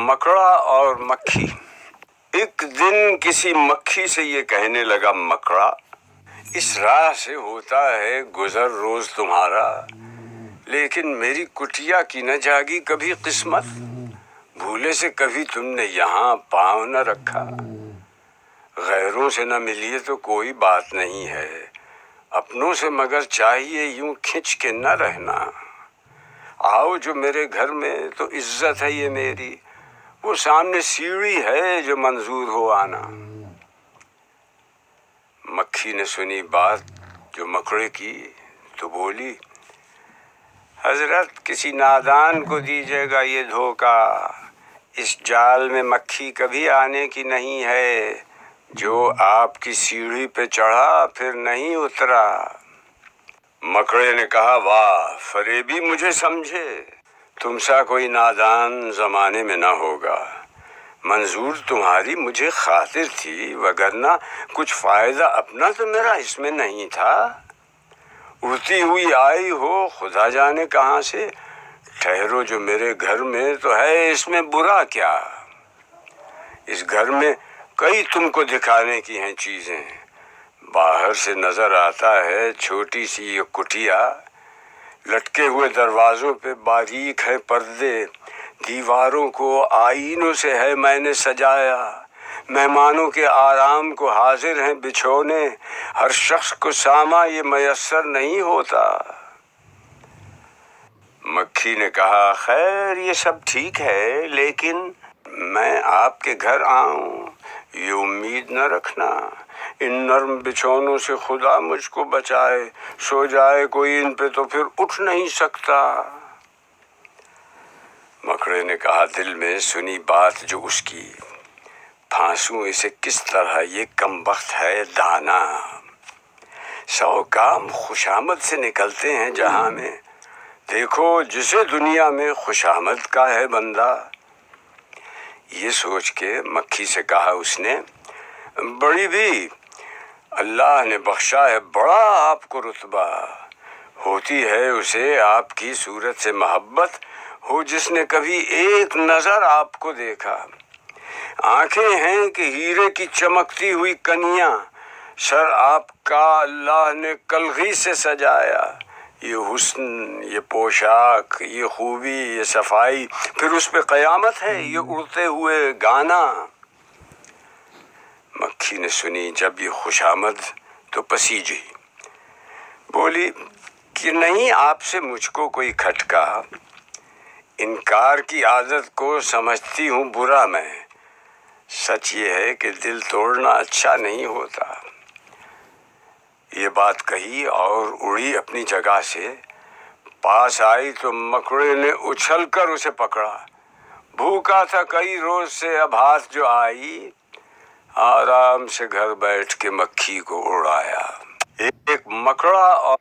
मकड़ा और मक्खी। एक दिन किसी मक्खी से ये कहने लगा मकड़ा, इस राह से होता है गुजर रोज तुम्हारा, लेकिन मेरी कुटिया की न जागी कभी किस्मत, भूले से कभी तुमने यहाँ पाँव न रखा। गैरों से न मिलिए तो कोई बात नहीं है, अपनों से मगर चाहिए यूं खिंच के न रहना। आओ जो मेरे घर में तो इज्जत है ये मेरी, वो सामने सीढ़ी है जो मंजूर हो आना। मक्खी ने सुनी बात जो मकड़े की तो बोली, हजरत किसी नादान को दीजिएगा ये धोखा, इस जाल में मक्खी कभी आने की नहीं है, जो आपकी सीढ़ी पे चढ़ा फिर नहीं उतरा। मकड़े ने कहा, वाह फरेबी मुझे समझे, तुमसा कोई नादान जमाने में ना होगा। मंजूर तुम्हारी मुझे खातिर थी, वगरना कुछ फायदा अपना तो मेरा इसमें नहीं था। उड़ती हुई आई हो खुदा जाने कहाँ से, ठहरो जो मेरे घर में तो है इसमें बुरा क्या। इस घर में कई तुमको दिखाने की हैं चीजें, बाहर से नजर आता है छोटी सी ये कुटिया, लटके हुए दरवाजों पे बारीक है पर्दे, दीवारों को आईनों से है मैंने सजाया, मेहमानों के आराम को हाजिर हैं बिछोने, हर शख्स को सामा ये मयस्सर नहीं होता। मक्खी ने कहा, खैर ये सब ठीक है, लेकिन मैं आपके घर आऊं ये उम्मीद न रखना। इन नर्म बिछौनों से खुदा मुझको बचाए, सो जाए कोई इन पे तो फिर उठ नहीं सकता। मकड़े ने कहा दिल में सुनी बात जो उसकी, फांसूं इसे किस तरह ये कमबख्त है दाना। सौ काम खुशामद से निकलते हैं जहां में, देखो जिसे दुनिया में खुशामद का है बंदा। ये सोच के मक्खी से कहा उसने, बड़ी भी अल्लाह ने बख्शा है बड़ा आपको रुतबा, होती है उसे आपकी सूरत से मोहब्बत, हो जिसने कभी एक नजर आपको देखा। आंखें हैं कि हीरे की चमकती हुई कनियां, सर आपका अल्लाह ने कलगी से सजाया। ये हुस्न, ये पोशाक, ये खूबी, ये सफाई, फिर उस पे क़यामत है ये उड़ते हुए गाना। मक्खी ने सुनी जब ये खुशामद तो पसीजी, बोली कि नहीं आपसे मुझको कोई खटका, इनकार की आदत को समझती हूँ बुरा मैं, सच ये है कि दिल तोड़ना अच्छा नहीं होता। ये बात कही और उड़ी अपनी जगह से, पास आई तो मकड़े ने उछलकर उसे पकड़ा। भूखा था कई रोज से, अब हाथ जो आई, आराम से घर बैठ के मक्खी को उड़ाया। एक मकड़ा और